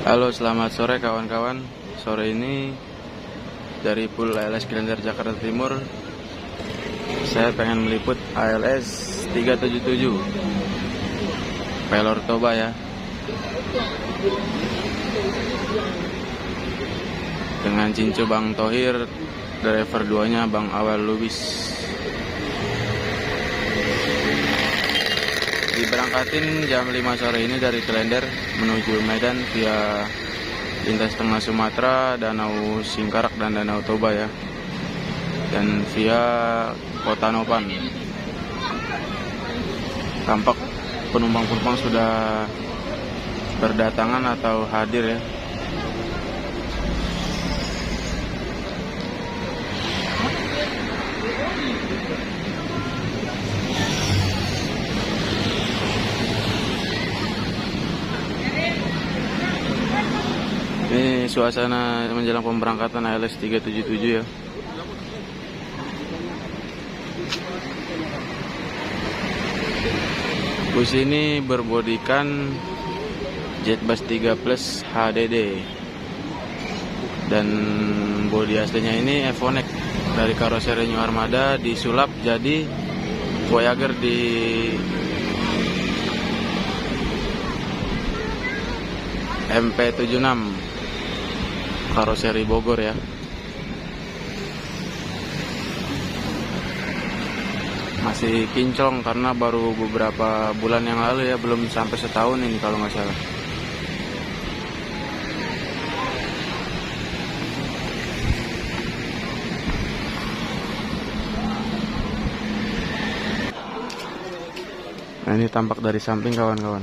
Halo, selamat sore kawan-kawan. Sore ini dari Pool ALS Klender Jakarta Timur, saya pengen meliput ALS 377 Pelor Toba ya, dengan cincu Bang Thohir, driver 2-nya Bang Awal Lubis. Diberangkatin jam 5 sore ini dari Klender menuju Medan via lintas tengah Sumatera, Danau Singkarak dan Danau Toba ya, dan via Kota Nopan. Tampak penumpang-penumpang sudah berdatangan atau hadir ya. Ini suasana menjelang pemberangkatan ALS 377 ya. Bus ini berbodikan Jetbus 3 Plus HDD, dan bodi aslinya ini Evonek dari karoseri New Armada disulap jadi Voyager di MP76 karoseri Bogor ya. Masih kinclong karena baru beberapa bulan yang lalu ya, belum sampai setahun ini kalau nggak salah. Nah, ini tampak dari samping kawan-kawan.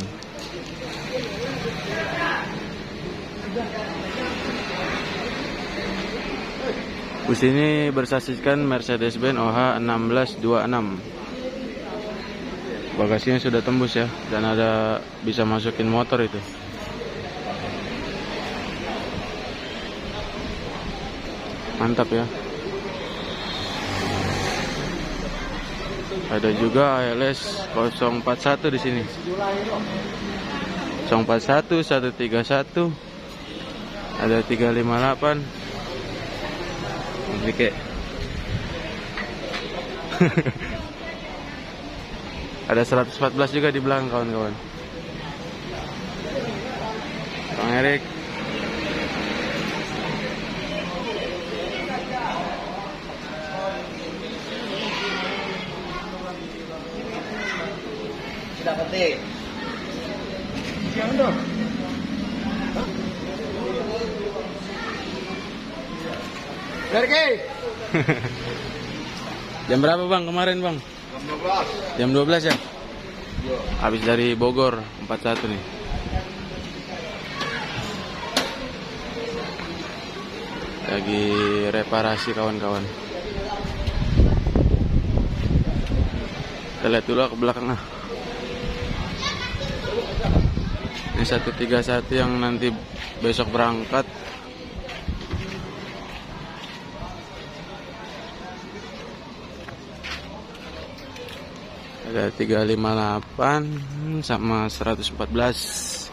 Bus ini bersasiskan Mercedes-Benz OH 1626. Bagasinya sudah tembus ya, dan ada bisa masukin motor itu. Mantap ya. Ada juga ALS 041 di sini. 041, 131, ada 358. Oke. Ada 114 juga di belakang kawan-kawan. Bang Erik. Sudah penting. Jangan dong. Berke. Jam berapa bang kemarin bang? Jam 12. Jam 12 ya? Yo. Habis dari Bogor 41 nih. Lagi reparasi kawan-kawan. Kita lihat dulu ke belakang. Ini 131 yang nanti besok berangkat. Ada 358 sama 114.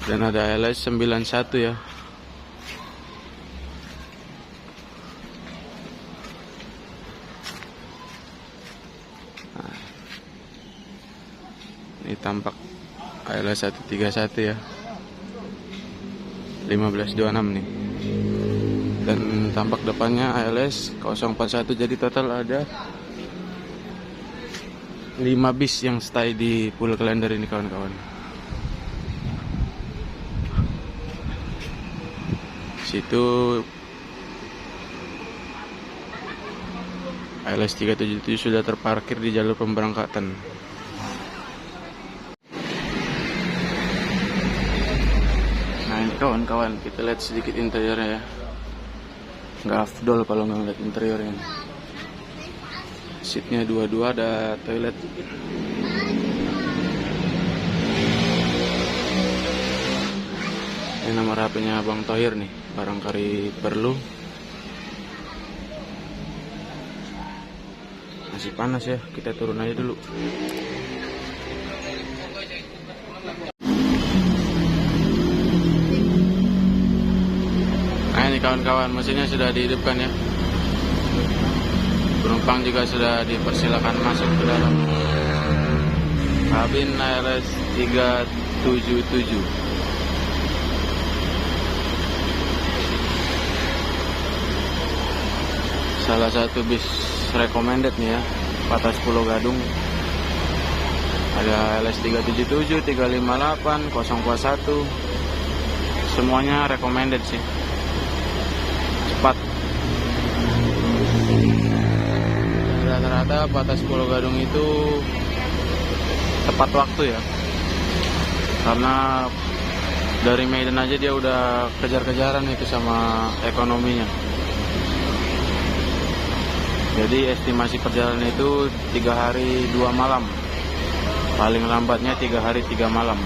Dan ada ALS 91 ya. Nah, ini tampak ALS 131 ya. 1526 nih. Dan tampak depannya ALS 041, jadi total ada 5 bis yang stay di Pool Klender ini kawan-kawan. Situ ALS 377 sudah terparkir di jalur pemberangkatan. Nah ini kawan-kawan, kita lihat sedikit interiornya ya. Nggak afdol kalau nggak lihat interiornya. Seatnya dua-dua, ada toilet. Ini nomor HP-nya Bang Thohir nih, barangkali perlu. Masih panas ya, kita turun aja dulu. ini kawan-kawan, mesinnya sudah dihidupkan ya. Penumpang juga sudah dipersilakan masuk ke dalam kabin ALS 377. Salah satu bis recommended nih ya, Patas Pulau Gadung. Ada ALS 377, 358, 021. Semuanya recommended sih. Cepat. Rata-rata Patas Pulau Gadung itu tepat waktu ya. Karena dari Medan aja dia udah kejar-kejaran itu sama ekonominya. Jadi estimasi perjalanan itu 3 hari 2 malam. Paling lambatnya 3 hari 3 malam.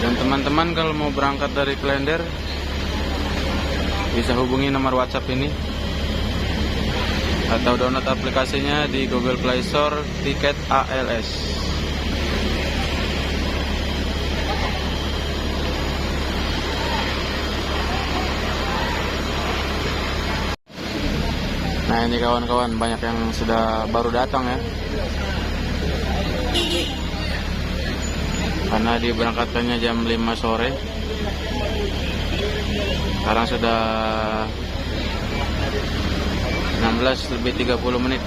Dan teman-teman kalau mau berangkat dari Klender bisa hubungi nomor WhatsApp ini atau download aplikasinya di Google Play Store Tiket ALS. Nah ini kawan-kawan, banyak yang sudah baru datang ya, karena diberangkatkannya jam 5 sore. Sekarang sudah 16:30.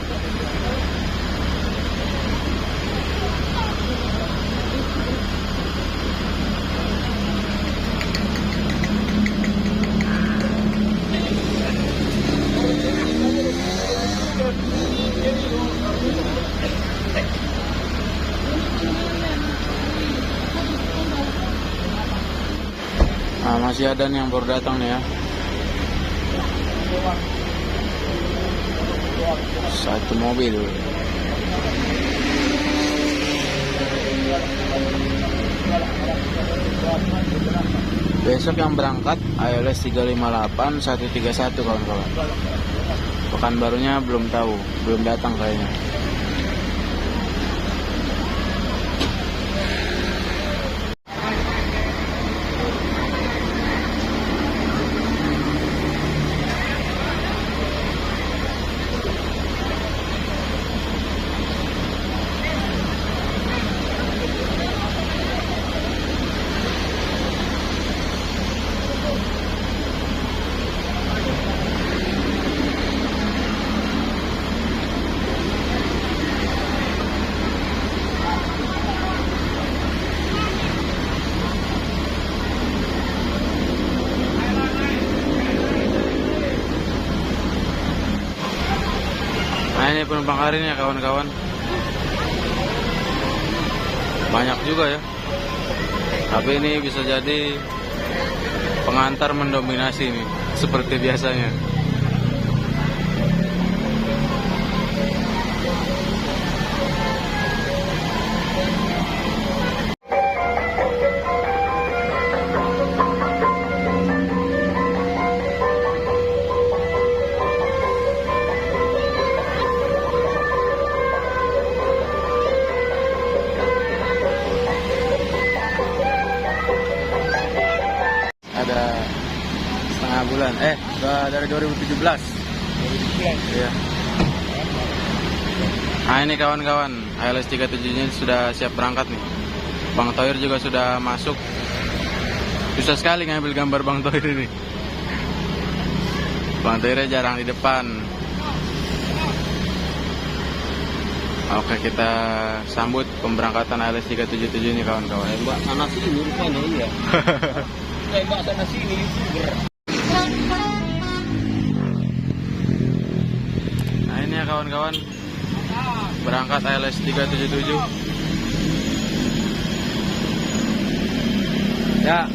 Nah, masih ada nih yang baru datang nih ya. Satu mobil. Besok yang berangkat ALS 358 131 kawan-kawan. Pekanbarunya belum tahu, belum datang kayaknya. Nah ini penumpang hari ini ya kawan-kawan, banyak juga ya. Tapi ini bisa jadi pengantar mendominasi nih, seperti biasanya. Bulan dari 2017. Iya. Nah ini kawan-kawan, ALS 37 ini sudah siap berangkat nih. Bang Toir juga sudah masuk. Susah sekali ngambil gambar Bang Toir ini. Bang Toirnya jarang di depan. Oke, kita sambut pemberangkatan ALS 377 ini kawan-kawan. Mbak sana sini rupanya iya. Mbak sana sini YouTuber. Nah ini ya kawan-kawan, berangkat ALS 377 ya.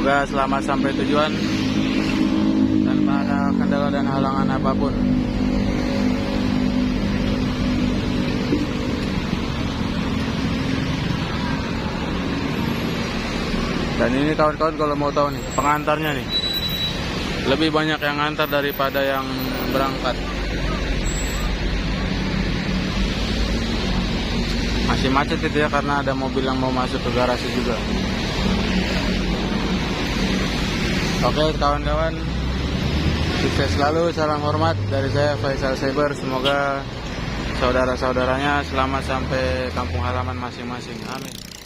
Semoga selamat sampai tujuan tanpa ada kendala dan halangan apapun. Dan ini kawan-kawan kalau mau tahu nih, pengantarnya nih lebih banyak yang ngantar daripada yang berangkat. Masih macet itu ya, karena ada mobil yang mau masuk ke garasi juga. Oke kawan-kawan, sukses selalu, salam hormat dari saya Faisal Cyber. Semoga saudara-saudaranya selamat sampai kampung halaman masing-masing. Amin.